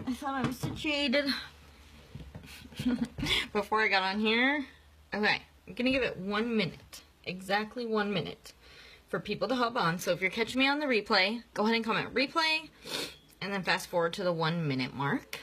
I thought I was situated before I got on here. Okay, I'm gonna give it 1 minute, exactly 1 minute, for people to hop on. So if you're catching me on the replay, go ahead and comment replay, and then fast forward to the 1 minute mark.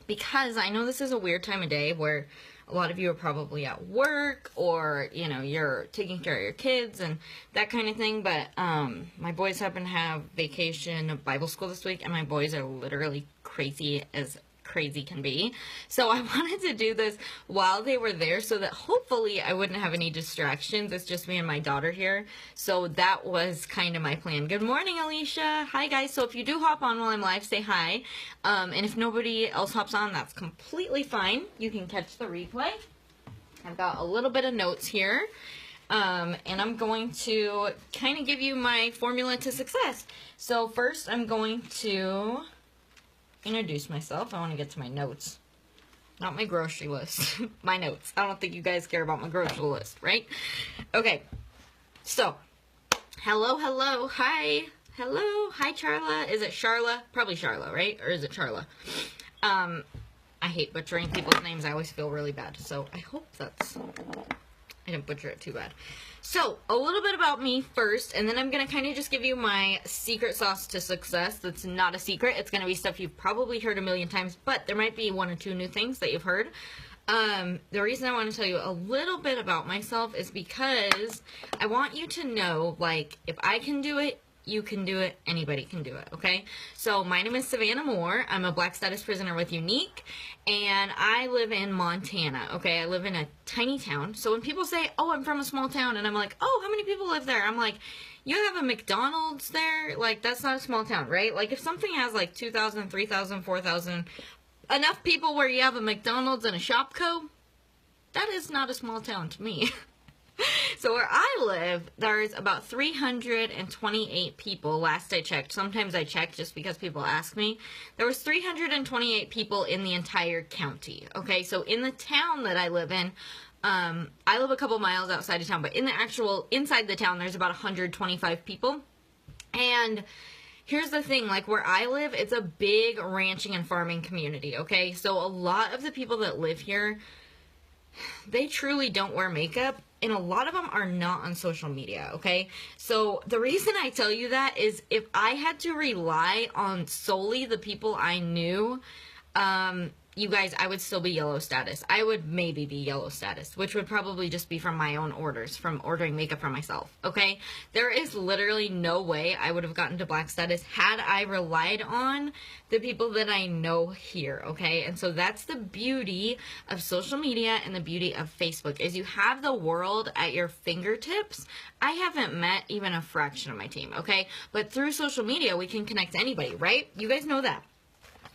Because I know this is a weird time of day where a lot of you are probably at work, or, you know, you're taking care of your kids and that kind of thing. But my boys happen to have vacation Bible school this week, and my boys are literally crazy as crazy can be. So I wanted to do this while they were there so that hopefully I wouldn't have any distractions. It's just me and my daughter here. So that was kind of my plan. Good morning, Alicia. Hi, guys. So if you do hop on while I'm live, say hi. And if nobody else hops on, that's completely fine. You can catch the replay. I've got a little bit of notes here. And I'm going to kind of give you my formula to success. So first I'm going to introduce myself. I want to get to my notes. Not my grocery list. My notes. I don't think you guys care about my grocery list, right? Okay. So, hello, hello, hi. Hello, hi, Charla. Is it Charla? Probably Charla, right? Or is it Charla? I hate butchering people's names. I always feel really bad. So, I hope that's... I didn't butcher it too bad. So, a little bit about me first, and then I'm going to kind of just give you my secret sauce to success. That's not a secret. It's going to be stuff you've probably heard a million times, but there might be 1 or 2 new things that you've heard. The reason I want to tell you a little bit about myself is because I want you to know, like, if I can do it, you can do it. Anybody can do it, okay? So my name is Savannah Moore. I'm a Black status prisoner with Unique, and I live in Montana, okay? I live in a tiny town. So when people say, oh, I'm from a small town, and I'm like, oh, how many people live there? I'm like, you have a McDonald's there? Like, that's not a small town, right? Like, if something has like 2,000, 3,000, 4,000, enough people where you have a McDonald's and a Shopco, that is not a small town to me. So where I live, there's about 328 people, last I checked. Sometimes I check just because people ask me. There was 328 people in the entire county, okay? So in the town that I live in, I live a couple miles outside of town, but in the actual, inside the town, there's about 125 people. And here's the thing, like where I live, it's a big ranching and farming community, okay? So a lot of the people that live here, they truly don't wear makeup, and a lot of them are not on social media, okay? So the reason I tell you that is if I had to rely on solely the people I knew, you guys, I would still be yellow status. I would maybe be yellow status, which would probably just be from my own orders, from ordering makeup for myself, okay? There is literally no way I would have gotten to black status had I relied on the people that I know here, okay? And so that's the beauty of social media and the beauty of Facebook, is you have the world at your fingertips. I haven't met even a fraction of my team, okay? But through social media, we can connect to anybody, right? You guys know that.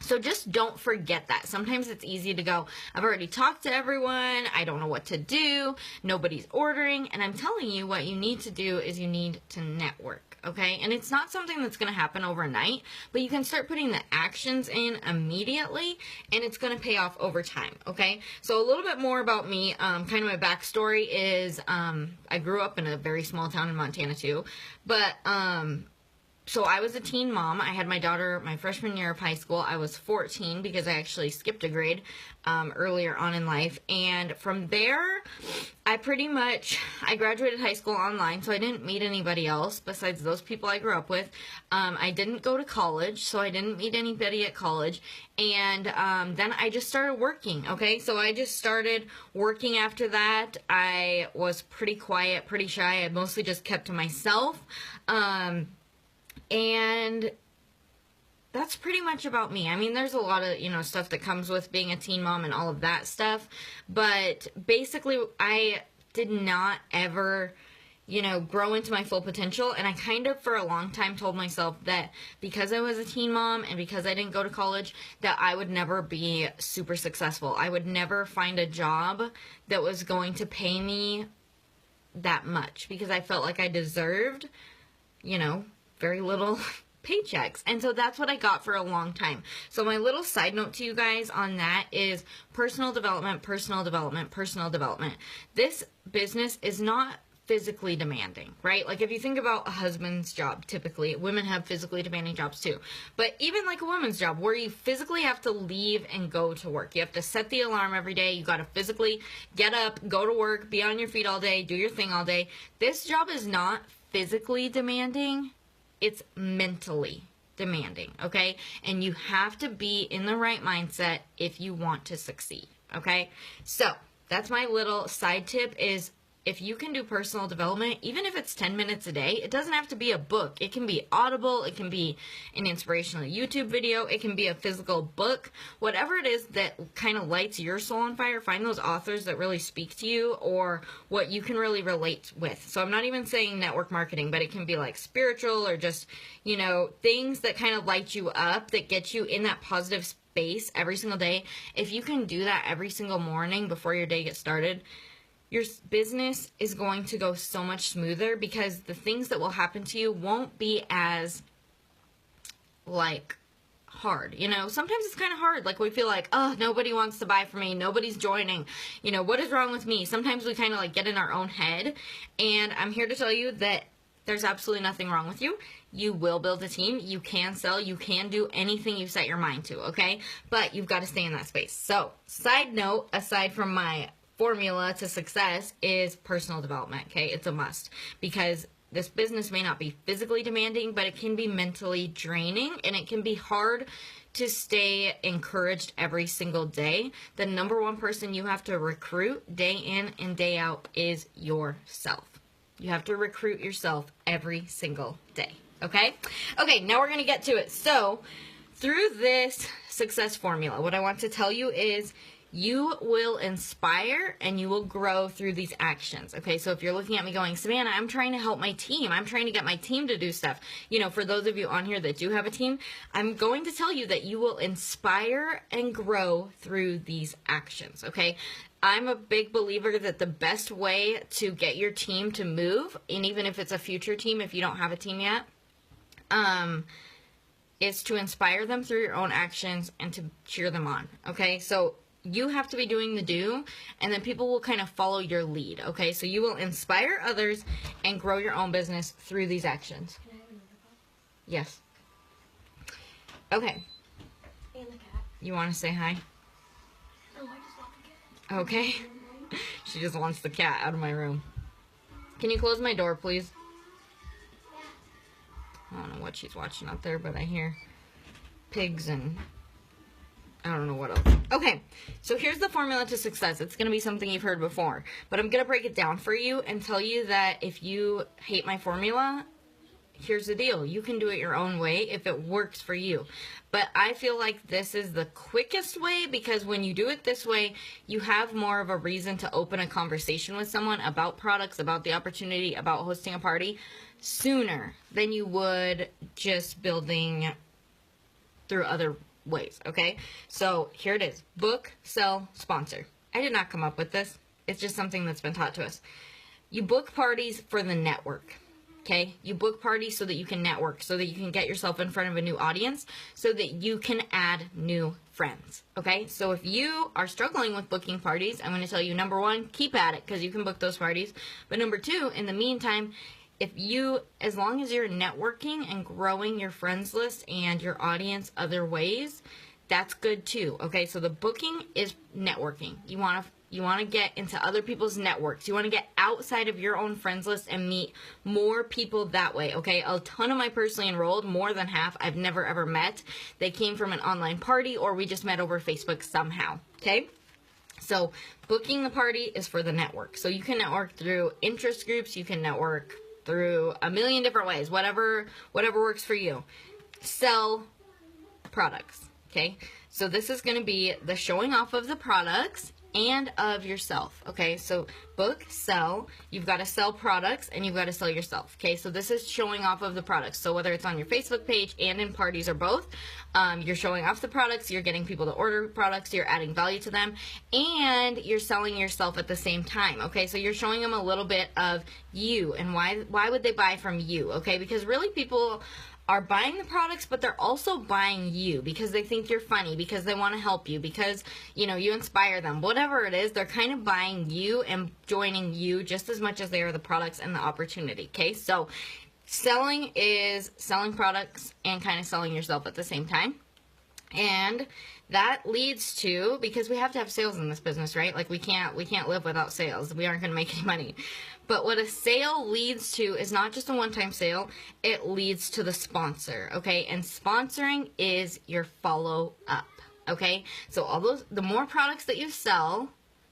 So just don't forget that. Sometimes it's easy to go, I've already talked to everyone, I don't know what to do, nobody's ordering, and I'm telling you what you need to do is you need to network, okay? And it's not something that's going to happen overnight, but you can start putting the actions in immediately, and it's going to pay off over time, okay? So a little bit more about me, kind of my backstory is, I grew up in a very small town in Montana too, but, so I was a teen mom. I had my daughter my freshman year of high school. I was 14 because I actually skipped a grade earlier on in life. And from there, I graduated high school online, so I didn't meet anybody else besides those people I grew up with. I didn't go to college, so I didn't meet anybody at college. And then I just started working, okay? So I just started working after that. I was pretty quiet, pretty shy. I mostly just kept to myself. And that's pretty much about me. I mean, there's a lot of, stuff that comes with being a teen mom and all of that stuff. But basically, I did not ever, grow into my full potential. And I kind of, for a long time, told myself that because I was a teen mom and because I didn't go to college, that I would never be super successful. I would never find a job that was going to pay me that much because I felt like I deserved, very little paychecks. And so that's what I got for a long time. So my little side note to you guys on that is personal development, personal development, personal development. This business is not physically demanding, right? Like if you think about a husband's job, typically women have physically demanding jobs too. But even like a woman's job where you physically have to leave and go to work. You have to set the alarm every day. You got to physically get up, go to work, be on your feet all day, do your thing all day. This job is not physically demanding. It's mentally demanding, okay? And you have to be in the right mindset if you want to succeed, okay? So that's my little side tip is if you can do personal development, even if it's 10 minutes a day, it doesn't have to be a book. It can be Audible. It can be an inspirational YouTube video. It can be a physical book. Whatever it is that kind of lights your soul on fire, find those authors that really speak to you or what you can really relate with. So I'm not even saying network marketing, but it can be like spiritual or just, you know, things that kind of light you up, that get you in that positive space every single day. If you can do that every single morning before your day gets started, your business is going to go so much smoother because the things that will happen to you won't be as, like, hard. You know, sometimes it's kind of hard. Like, we feel like, oh, nobody wants to buy from me. Nobody's joining. You know, what is wrong with me? Sometimes we kind of, like, get in our own head. And I'm here to tell you that there's absolutely nothing wrong with you. You will build a team. You can sell. You can do anything you set your mind to, okay? But you've got to stay in that space. So, side note, aside from my formula to success is personal development, okay? It's a must because this business may not be physically demanding, but it can be mentally draining and it can be hard to stay encouraged every single day. The number one person you have to recruit day in and day out is yourself. You have to recruit yourself every single day, okay? Okay, now we're going to get to it. So, through this success formula, what I want to tell you is you will inspire and you will grow through these actions. Okay, so if you're looking at me going, Savannah, I'm trying to help my team. I'm trying to get my team to do stuff. You know, for those of you on here that do have a team, I'm going to tell you that you will inspire and grow through these actions. Okay, I'm a big believer that the best way to get your team to move, and even if it's a future team, if you don't have a team yet, is to inspire them through your own actions and to cheer them on. Okay, so you have to be doing the do, and then people will kind of follow your lead, okay? So you will inspire others and grow your own business through these actions. Can I have another cup? Yes. Okay. And the cat. You want to say hi? No, I just want the cat. Okay. She just wants the cat out of my room. Can you close my door, please? I don't know what she's watching out there, but I hear pigs and I don't know what else. Okay, so here's the formula to success. It's going to be something you've heard before, but I'm going to break it down for you and tell you that if you hate my formula, here's the deal. You can do it your own way if it works for you. But I feel like this is the quickest way because when you do it this way, you have more of a reason to open a conversation with someone about products, about the opportunity, about hosting a party sooner than you would just building through other ways, okay? So here it is. Book, sell, sponsor. I did not come up with this. It's just something that's been taught to us. You book parties for the network, okay? You book parties so that you can network, so that you can get yourself in front of a new audience, so that you can add new friends, okay? So if you are struggling with booking parties, I'm going to tell you, number one, keep at it because you can book those parties. But number two, in the meantime, as long as you're networking and growing your friends list and your audience other ways, that's good too. Okay, so the booking is networking. You want to get into other people's networks. You want to get outside of your own friends list and meet more people that way. Okay, a ton of my personally enrolled, more than half, I've never ever met. They came from an online party or we just met over Facebook somehow. Okay. So booking the party is for the network. So you can network through interest groups. You can network through a million different ways, whatever works for you. Sell products, okay? So this is going to be the showing off of the products and of yourself, okay? So book, sell, you've got to sell products and you've got to sell yourself, okay? So this is showing off of the products. So whether it's on your Facebook page and in parties or both, you're showing off the products, you're getting people to order products, you're adding value to them, and you're selling yourself at the same time, okay? So you're showing them a little bit of you and why would they buy from you, okay? Because really people are buying the products, but they're also buying you because they think you're funny, because they want to help you, because, you know, you inspire them, whatever whatever it is, they're kind of buying you and joining you just as much as they are the products and the opportunity. Okay, so selling is selling products and kind of selling yourself at the same time. And that leads to, because we have to have sales in this business, right? Like we can't live without sales. We aren't going to make any money. But what a sale leads to is not just a one-time sale, it leads to the sponsor, okay? And sponsoring is your follow-up, okay? So the more products that you sell,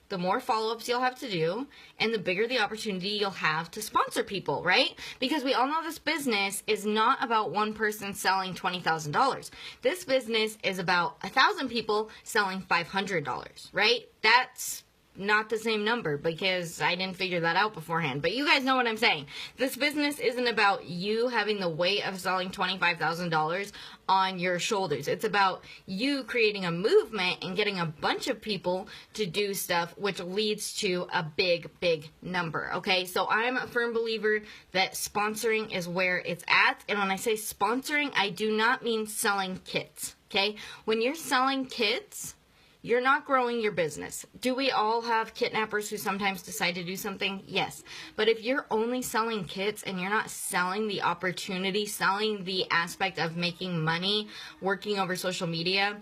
the more follow-ups you'll have to do, and the bigger the opportunity you'll have to sponsor people, right? Because we all know this business is not about one person selling $20,000. This business is about 1,000 people selling $500, right? That's not the same number because I didn't figure that out beforehand. But you guys know what I'm saying. This business isn't about you having the weight of selling $25,000 on your shoulders. It's about you creating a movement and getting a bunch of people to do stuff, which leads to a big, big number. Okay, so I'm a firm believer that sponsoring is where it's at. And when I say sponsoring, I do not mean selling kits. Okay, when you're selling kits, you're not growing your business. Do we all have kidnappers who sometimes decide to do something? Yes. But if you're only selling kits and you're not selling the opportunity, selling the aspect of making money, working over social media,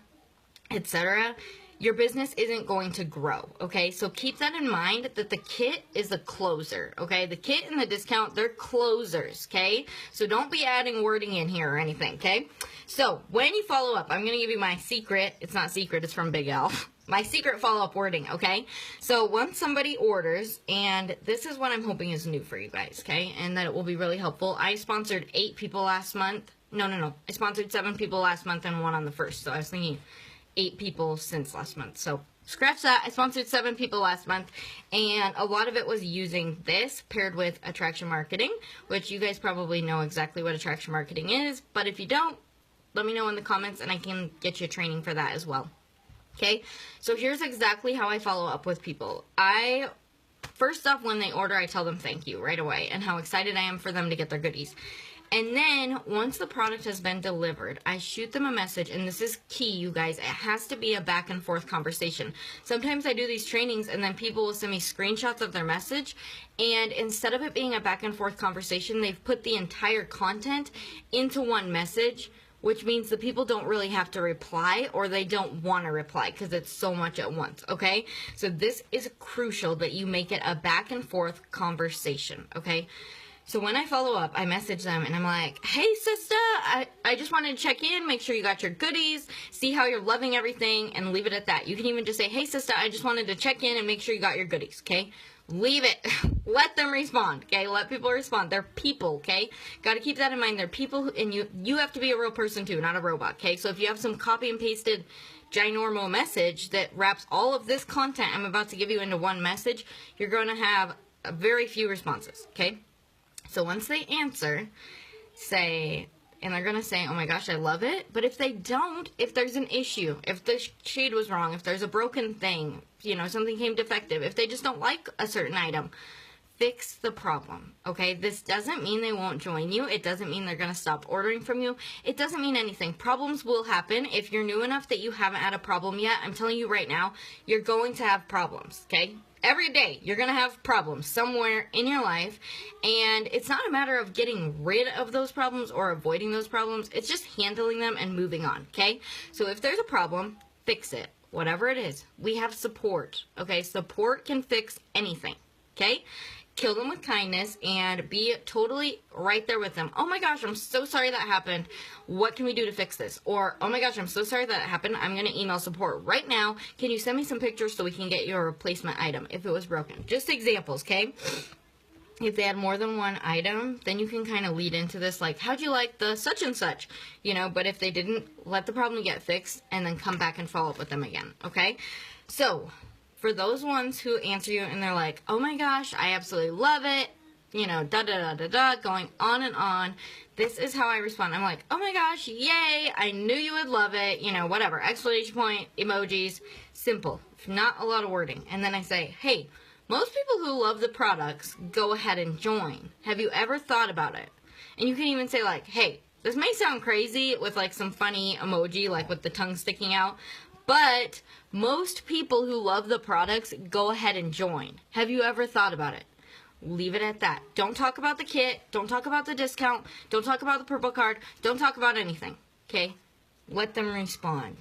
etc., your business isn't going to grow, okay? So keep that in mind, that the kit is a closer, okay? The kit and the discount, they're closers, okay? So don't be adding wording in here or anything, okay? So when you follow up, I'm going to give you my secret. It's not secret, it's from Big L. My secret follow-up wording, okay? So once somebody orders, and this is what I'm hoping is new for you guys, okay? And that it will be really helpful. I sponsored 8 people last month. No. I sponsored 7 people last month and 1 on the 1st. So I was thinking 8 people since last month. So scratch that. I sponsored 7 people last month, and a lot of it was using this paired with attraction marketing, which you guys probably know exactly what attraction marketing is. But if you don't, let me know in the comments and I can get you training for that as well. Okay, so here's exactly how I follow up with people. First off, when they order, I tell them thank you right away and how excited I am for them to get their goodies. And then once the product has been delivered, I shoot them a message, and this is key, you guys. It has to be a back and forth conversation. Sometimes I do these trainings and then people will send me screenshots of their message, and instead of it being a back and forth conversation, they've put the entire content into one message, which means the people don't really have to reply, or they don't want to reply because it's so much at once, okay? So this is crucial that you make it a back and forth conversation, okay? So when I follow up, I message them and I'm like, hey, sister, I just wanted to check in, make sure you got your goodies, see how you're loving everything, and leave it at that. You can even just say, hey, sister, I just wanted to check in and make sure you got your goodies, okay? Leave it. Let them respond, okay? Let people respond. They're people, okay? Got to keep that in mind. They're people, and you have to be a real person too, not a robot, okay? So if you have some copy and pasted ginormal message that wraps all of this content I'm about to give you into one message, you're going to have very few responses, okay? So once they answer, and they're going to say, oh my gosh, I love it. But if they don't, if there's an issue, if the shade was wrong, if there's a broken thing, something came defective, if they just don't like a certain item, fix the problem, okay? This doesn't mean they won't join you. It doesn't mean they're going to stop ordering from you. It doesn't mean anything. Problems will happen. If you're new enough that you haven't had a problem yet, I'm telling you right now, you're going to have problems, okay? Every day, you're going to have problems somewhere in your life, and it's not a matter of getting rid of those problems or avoiding those problems. It's just handling them and moving on, okay? So if there's a problem, fix it, whatever it is. We have support, okay? Support can fix anything, okay? Kill them with kindness and be totally right there with them. Oh my gosh, I'm so sorry that happened. What can we do to fix this? Or, oh my gosh, I'm so sorry that happened. I'm going to email support right now. Can you send me some pictures so we can get your replacement item if it was broken? Just examples, okay? If they had more than one item, then you can kind of lead into this, like, how'd you like the such and such? But if they didn't, let the problem get fixed and then come back and follow up with them again, okay? So for those ones who answer you and they're like, oh my gosh, I absolutely love it, going on and on, this is how I respond. I'm like, oh my gosh, yay, I knew you would love it, whatever, exclamation point, emojis, simple, not a lot of wording. And then I say, hey, most people who love the products go ahead and join. Have you ever thought about it? And you can even say like, hey, this may sound crazy with like some funny emoji, like with the tongue sticking out, But most people who love the products go ahead and join. Have you ever thought about it? Leave it at that. Don't talk about the kit. Don't talk about the discount. Don't talk about the purple card. Don't talk about anything. Okay? Let them respond.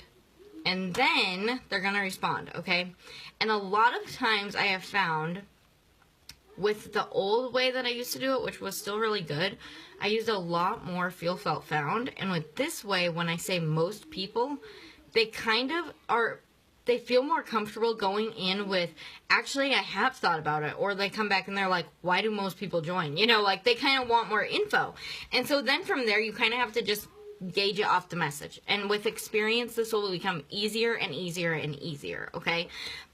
And then they're going to respond. Okay? And a lot of times I have found with the old way that I used to do it, which was still really good, I used a lot more feel, felt, found. And with this way, when I say most people, they kind of are, they feel more comfortable going in with, actually, I have thought about it. Or they come back and they're like, why do most people join? You know, like they kind of want more info. And so then from there, you kind of have to just gauge it off the message. And with experience, this will become easier and easier and easier, okay?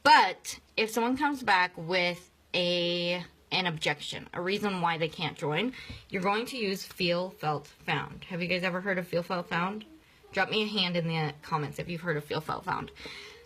But if someone comes back with an objection, a reason why they can't join, you're going to use feel, felt, found. Have you guys ever heard of feel, felt, found? Drop me a hand in the comments if you've heard of feel, felt, found.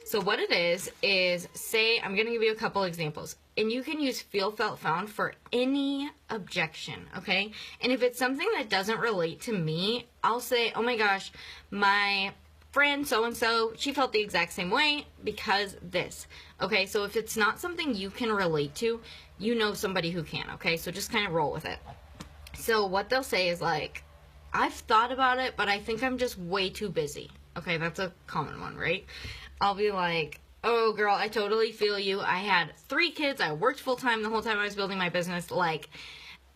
So what it is say, I'm going to give you a couple examples. And you can use feel, felt, found for any objection, okay? And if it's something that doesn't relate to me, I'll say, oh my gosh, my friend so-and-so, she felt the exact same way because this. Okay, so if it's not something you can relate to, you know somebody who can, okay? So just kind of roll with it. So what they'll say is like, I've thought about it, but I think I'm just way too busy. Okay, that's a common one, right? I'll be like, oh girl, I totally feel you. I had 3 kids. I worked full-time the whole time I was building my business. Like,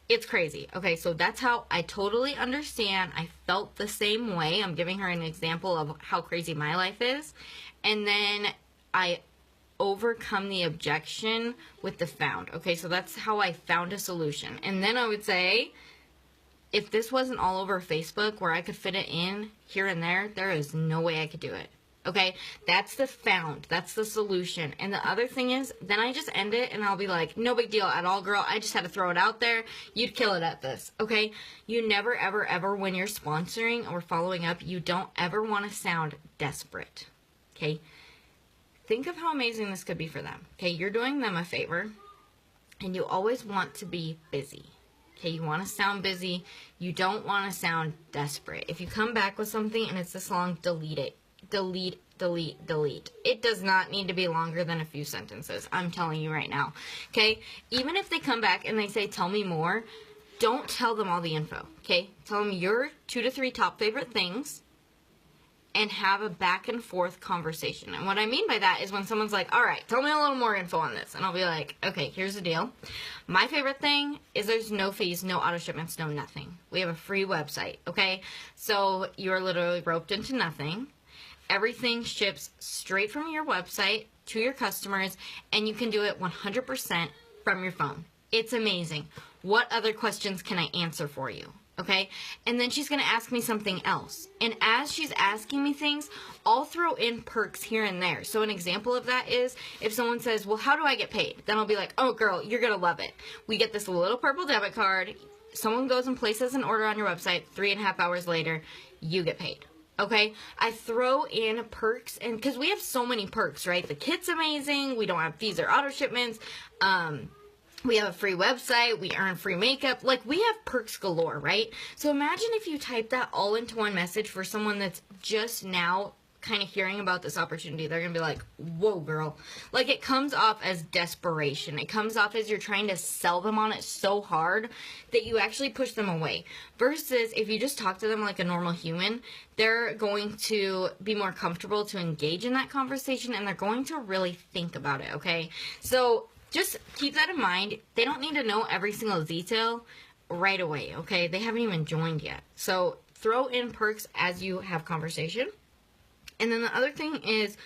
it's crazy. Okay, so that's how I totally understand. I felt the same way. I'm giving her an example of how crazy my life is. And then I overcome the objection with the found. Okay, so that's how I found a solution. And then I would say, if this wasn't all over Facebook where I could fit it in here and there is no way I could do it. Okay, that's the found. That's the solution. And the other thing is, then I just end it and I'll be like, no big deal at all, girl. I just had to throw it out there. You'd kill it at this. Okay, you never, ever, ever, when you're sponsoring or following up, you don't ever want to sound desperate. Okay, think of how amazing this could be for them. Okay, you're doing them a favor and you always want to be busy. Okay, you want to sound busy. You don't want to sound desperate. If you come back with something and it's this long, delete it. Delete, delete, delete. It does not need to be longer than a few sentences. I'm telling you right now. Okay? Even if they come back and they say, tell me more, don't tell them all the info. Okay? Tell them your 2 to 3 top favorite things and have a back and forth conversation. And what I mean by that is when someone's like, all right, tell me a little more info on this. And I'll be like, okay, here's the deal. My favorite thing is there's no fees, no auto shipments, no nothing. We have a free website, okay? So you're literally roped into nothing. Everything ships straight from your website to your customers, and you can do it 100% from your phone. It's amazing. What other questions can I answer for you? Okay? And then she's going to ask me something else. And as she's asking me things, I'll throw in perks here and there. So an example of that is if someone says, well, how do I get paid? Then I'll be like, oh, girl, you're going to love it. We get this little purple debit card. Someone goes and places an order on your website. 3.5 hours later, you get paid. Okay, I throw in perks, and because we have so many perks, right? The kit's amazing. We don't have fees or auto shipments. We have a free website. We earn free makeup. Like, we have perks galore, right? So imagine if you type that all into one message for someone that's just now kind of hearing about this opportunity. They're going to be like, whoa, girl. Like, it comes off as desperation. It comes off as you're trying to sell them on it so hard that you actually push them away. Versus if you just talk to them like a normal human, they're going to be more comfortable to engage in that conversation, and they're going to really think about it, okay? So just keep that in mind. They don't need to know every single detail right away, okay? They haven't even joined yet. So throw in perks as you have conversation. And then the other thing is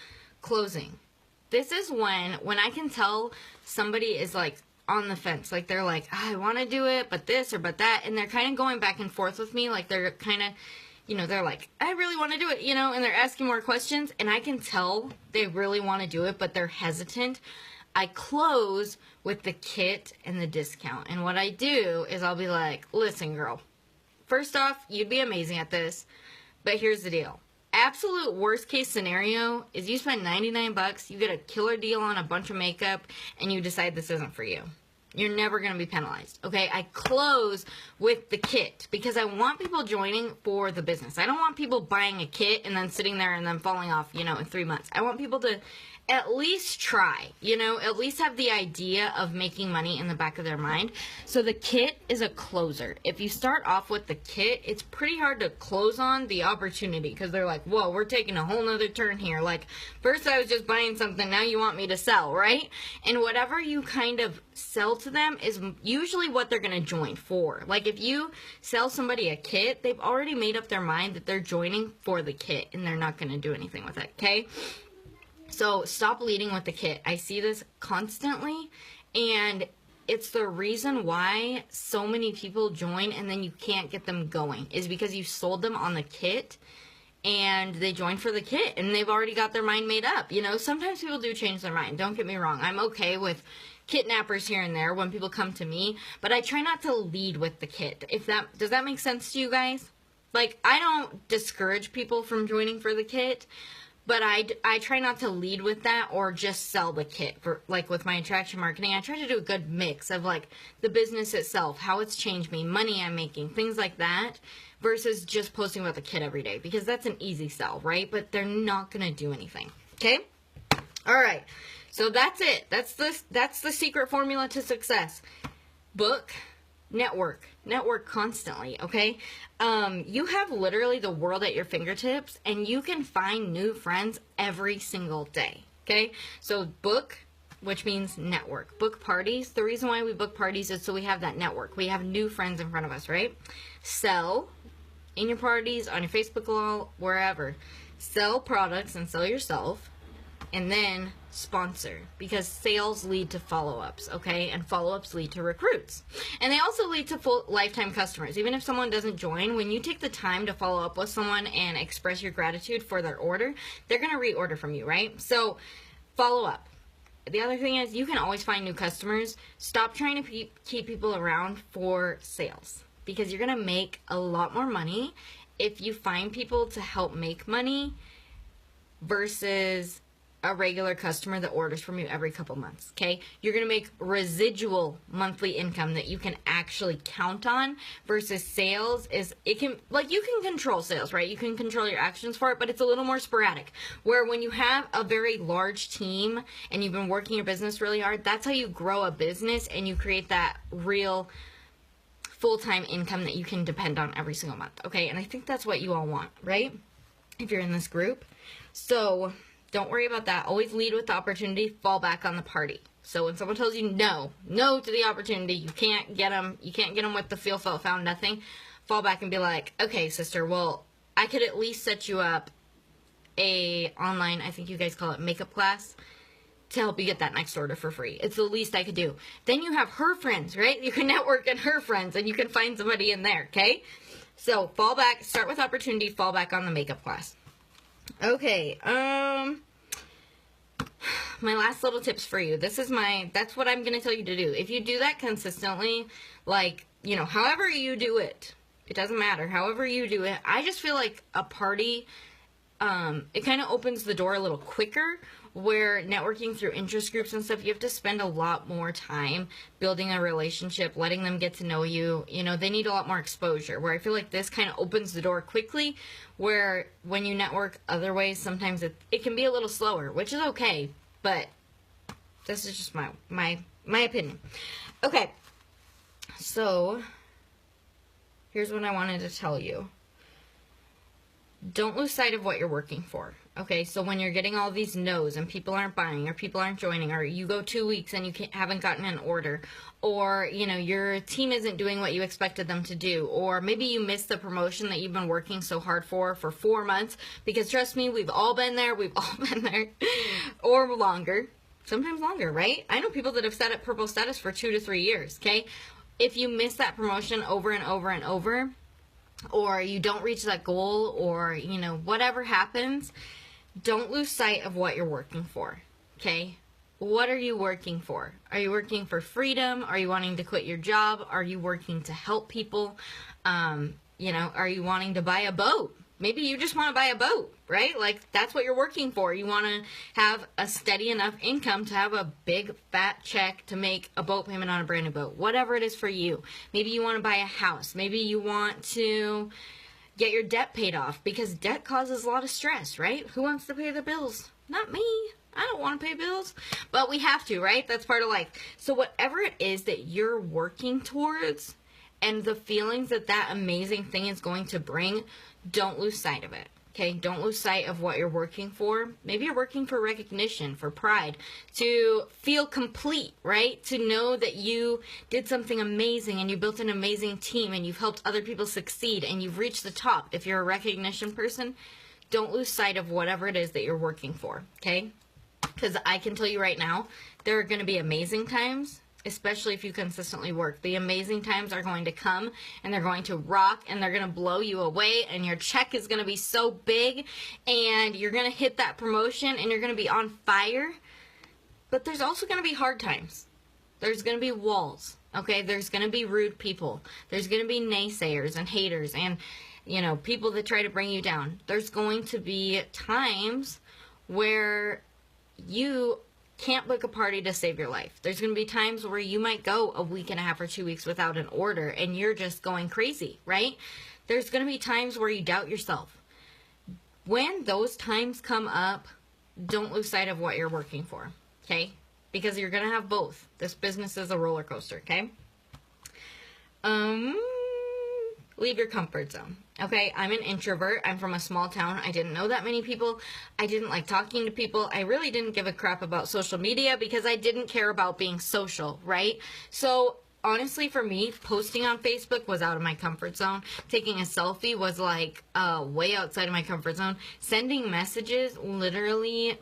closing. This is when I can tell somebody is like on the fence. Like they're like, I want to do it, but this or but that. And they're kind of going back and forth with me. Like they're kind of, you know, they're like, I really want to do it, you know, and they're asking more questions. And I can tell they really want to do it, but they're hesitant. I close with the kit and the discount. And what I do is I'll be like, listen, girl, first off, you'd be amazing at this. But here's the deal. Absolute worst case scenario is you spend $99, you get a killer deal on a bunch of makeup, and you decide this isn't for you. You're never going to be penalized. Okay. I close with the kit because I want people joining for the business. I don't want people buying a kit and then sitting there and then falling off, you know, in 3 months. I want people to at least try, you know, at least have the idea of making money in the back of their mind. So the kit is a closer. If you start off with the kit, it's pretty hard to close on the opportunity because they're like, whoa, we're taking a whole nother turn here. Like, first I was just buying something, now you want me to sell, right? And whatever you kind of sell to them is usually what they're going to join for. Like, if you sell somebody a kit, they've already made up their mind that they're joining for the kit and they're not going to do anything with it, okay? So stop leading with the kit. I see this constantly, and it's the reason why so many people join and then you can't get them going is because you sold them on the kit and they join for the kit and they've already got their mind made up. You know, sometimes people do change their mind. Don't get me wrong. I'm okay with kidnappers here and there when people come to me, but I try not to lead with the kit. Does that make sense to you guys? Like, I don't discourage people from joining for the kit, but I try not to lead with that or just sell the kit. For, like, with my attraction marketing, I try to do a good mix of, like, the business itself, how it's changed me, money I'm making, things like that, versus just posting about the kit every day, because that's an easy sell, right? But they're not going to do anything, okay? All right, so that's it. That's the secret formula to success. Book, network constantly, okay? You have literally the world at your fingertips, and you can find new friends every single day, okay? So book, which means network. Book parties. The reason why we book parties is so we have that network. We have new friends in front of us, right? Sell in your parties, on your Facebook wall, wherever. Sell products and sell yourself, and then sponsor, because sales lead to follow-ups, okay? And follow-ups lead to recruits. And they also lead to full lifetime customers. Even if someone doesn't join, when you take the time to follow up with someone and express your gratitude for their order, they're going to reorder from you, right? So follow up. The other thing is you can always find new customers. Stop trying to keep people around for sales, because you're going to make a lot more money if you find people to help make money versus a regular customer that orders from you every couple months, okay? You're going to make residual monthly income that you can actually count on, versus sales is, it can, like, you can control sales, right? You can control your actions for it, but it's a little more sporadic, where when you have a very large team and you've been working your business really hard, that's how you grow a business and you create that real full-time income that you can depend on every single month, okay? And I think that's what you all want, right? If you're in this group. So don't worry about that. Always lead with the opportunity, fall back on the party. So when someone tells you no to the opportunity, you can't get them with the feel, felt, found, nothing, fall back and be like, okay, sister, well, I could at least set you up a online, I think you guys call it makeup class, to help you get that next order for free. It's the least I could do. Then you have her friends, right? You can network in her friends and you can find somebody in there, okay? So fall back, start with opportunity, fall back on the makeup class. Okay, my last little tips for you. That's what I'm going to tell you to do. If you do that consistently, like, you know, however you do it, it doesn't matter. However you do it, I just feel like a party, it kind of opens the door a little quicker, where networking through interest groups and stuff, you have to spend a lot more time building a relationship, letting them get to know you. You know, they need a lot more exposure, where I feel like this kind of opens the door quickly, where when you network other ways, sometimes it can be a little slower, which is okay, but this is just my opinion. Okay, so here's what I wanted to tell you. Don't lose sight of what you're working for. Okay, so when you're getting all these no's and people aren't buying or people aren't joining, or you go 2 weeks and you haven't gotten an order, or, you know, your team isn't doing what you expected them to do, or maybe you missed the promotion that you've been working so hard for 4 months, because trust me, we've all been there, or longer, sometimes longer, right? I know people that have sat at purple status for 2 to 3 years, okay? If you miss that promotion over and over and over, or you don't reach that goal, or, you know, whatever happens, don't lose sight of what you're working for, okay? What are you working for? Are you working for freedom? Are you wanting to quit your job? Are you working to help people? You know, are you wanting to buy a boat? Maybe you just want to buy a boat, right? Like, that's what you're working for. You want to have a steady enough income to have a big fat check to make a boat payment on a brand new boat. Whatever it is for you. Maybe you want to buy a house. Maybe you want to get your debt paid off, because debt causes a lot of stress, right? Who wants to pay the bills? Not me. I don't want to pay bills, but we have to, right? That's part of life. So whatever it is that you're working towards and the feelings that that amazing thing is going to bring, don't lose sight of it, okay? Don't lose sight of what you're working for. Maybe you're working for recognition, for pride, to feel complete, right? To know that you did something amazing and you built an amazing team and you've helped other people succeed and you've reached the top. If you're a recognition person, don't lose sight of whatever it is that you're working for, okay? Because I can tell you right now, there are going to be amazing times, especially if you consistently work. The amazing times are going to come, and they're going to rock, and they're going to blow you away, and your check is going to be so big, and you're going to hit that promotion, and you're going to be on fire. But there's also going to be hard times. There's going to be walls, okay? There's going to be rude people. There's going to be naysayers and haters and, you know, people that try to bring you down. There's going to be times where you can't book a party to save your life. There's going to be times where you might go a week and a half or 2 weeks without an order and you're just going crazy, right? There's going to be times where you doubt yourself. When those times come up, don't lose sight of what you're working for, okay? Because you're going to have both. This business is a roller coaster, okay? Leave your comfort zone. Okay, I'm an introvert. I'm from a small town. I didn't know that many people. I didn't like talking to people. I really didn't give a crap about social media because I didn't care about being social, right? So honestly, for me, posting on Facebook was out of my comfort zone. Taking a selfie was like way outside of my comfort zone. Sending messages literally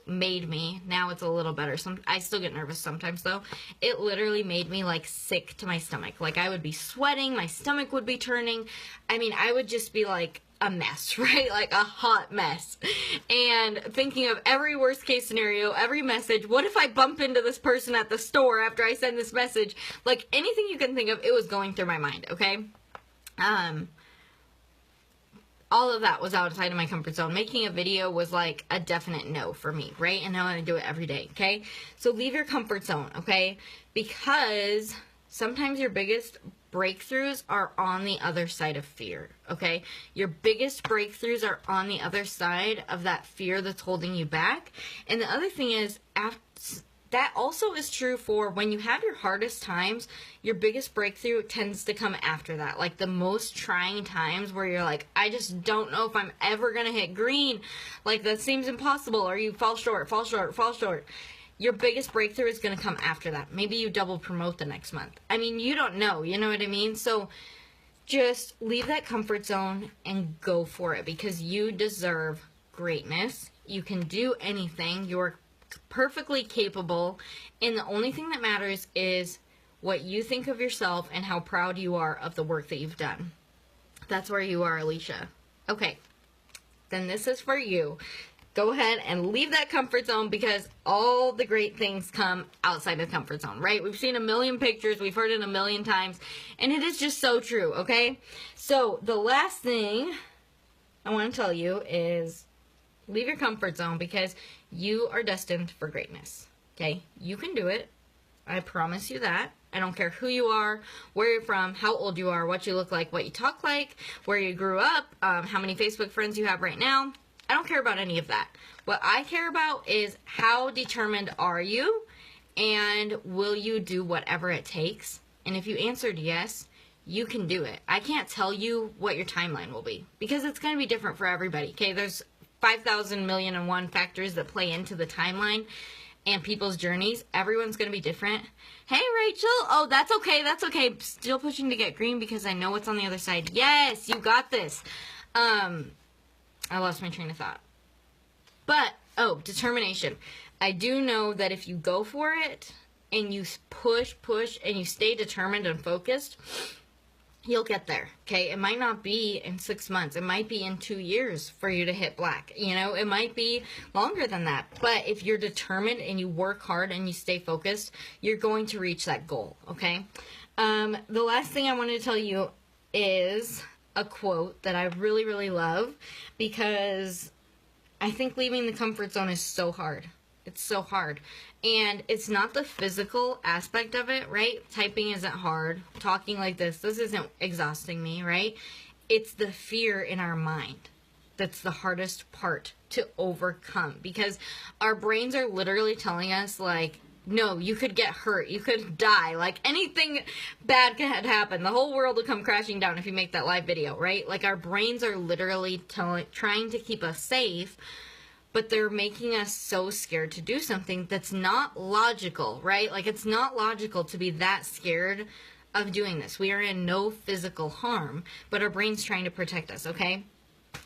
made me, now it's a little better. I still get nervous sometimes though. It literally made me like sick to my stomach. Like I would be sweating, my stomach would be turning. I mean, I would just be like a mess, right? Like a hot mess. And thinking of every worst case scenario, every message. What if I bump into this person at the store after I send this message? Like anything you can think of, it was going through my mind, okay? All of that was outside of my comfort zone. Making a video was like a definite no for me, right? And now I do it every day, okay? So leave your comfort zone, okay? Because sometimes your biggest breakthroughs are on the other side of fear, okay? Your biggest breakthroughs are on the other side of that fear that's holding you back. And the other thing is, that also is true for when you have your hardest times, your biggest breakthrough tends to come after that. Like the most trying times where you're like, I just don't know if I'm ever going to hit green. Like that seems impossible, or you fall short. Your biggest breakthrough is going to come after that. Maybe you double promote the next month. I mean, you don't know. You know what I mean? So just leave that comfort zone and go for it because you deserve greatness. You can do anything. You're perfectly capable, and the only thing that matters is what you think of yourself and how proud you are of the work that you've done. That's where you are, Alicia. Okay, then this is for you. Go ahead and leave that comfort zone because all the great things come outside the comfort zone, right? We've seen a million pictures, we've heard it a million times, and it is just so true, okay? So the last thing I want to tell you is leave your comfort zone because you are destined for greatness, okay? You can do it. I promise you that. I don't care who you are, where you're from, how old you are, what you look like, what you talk like, where you grew up, how many Facebook friends you have right now. I don't care about any of that. What I care about is how determined are you and will you do whatever it takes? And if you answered yes, you can do it. I can't tell you what your timeline will be because it's going to be different for everybody, okay? There's 5,000 million and one factors that play into the timeline and people's journeys. Everyone's going to be different. Hey, Rachel. Oh, that's okay. That's okay. Still pushing to get green because I know what's on the other side. Yes, you got this. I lost my train of thought. But, determination. I do know that if you go for it and you push, and you stay determined and focused, you'll get there, okay? It might not be in 6 months. It might be in 2 years for you to hit black. You know, it might be longer than that. But if you're determined and you work hard and you stay focused, you're going to reach that goal, okay? The last thing I wanted to tell you is a quote that I really, really love, because I think leaving the comfort zone is so hard. It's so hard. And it's not the physical aspect of it, right? Typing isn't hard. Talking like this isn't exhausting me, right? It's the fear in our mind that's the hardest part to overcome, because our brains are literally telling us, like, no, you could get hurt, you could die, like anything bad could happen, the whole world will come crashing down if you make that live video, right? Like, our brains are literally trying to keep us safe, but they're making us so scared to do something that's not logical, right? Like, it's not logical to be that scared of doing this. We are in no physical harm, but our brain's trying to protect us, okay?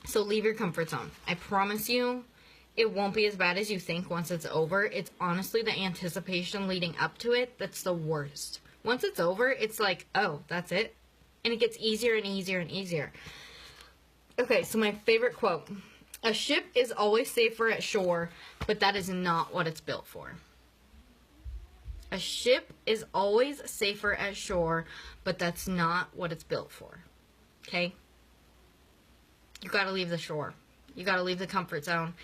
So leave your comfort zone. I promise you, it won't be as bad as you think once it's over. It's honestly the anticipation leading up to it that's the worst. Once it's over, it's like, oh, that's it. And it gets easier and easier and easier. Okay, so my favorite quote. A ship is always safer at shore, but that is not what it's built for. A ship is always safer at shore, but that's not what it's built for. Okay? You got to leave the shore. You got to leave the comfort zone.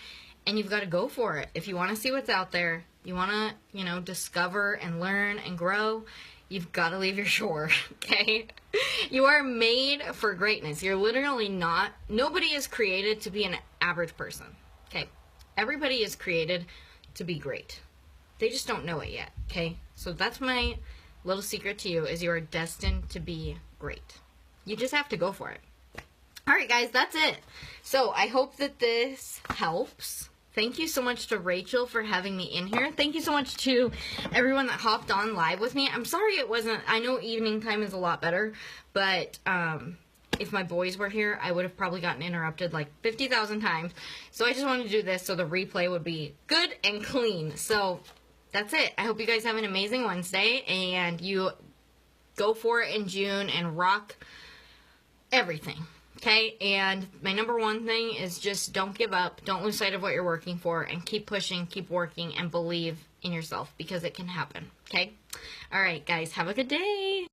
And you've got to go for it. If you want to see what's out there, you want to, discover and learn and grow, you've got to leave your shore, okay? You are made for greatness. You're literally not. Nobody is created to be an average person, okay? Everybody is created to be great. They just don't know it yet, okay? So that's my little secret to you, is you are destined to be great. You just have to go for it. All right, guys, that's it. So I hope that this helps. Thank you so much to Rachel for having me in here. Thank you so much to everyone that hopped on live with me. I'm sorry it wasn't, I know evening time is a lot better, but if my boys were here, I would have probably gotten interrupted like 50,000 times. So I just wanted to do this so the replay would be good and clean. So that's it. I hope you guys have an amazing Wednesday, and you go for it in June and rock everything. Okay, and my number one thing is just don't give up, don't lose sight of what you're working for, and keep pushing, keep working, and believe in yourself, because it can happen, okay? All right, guys, have a good day.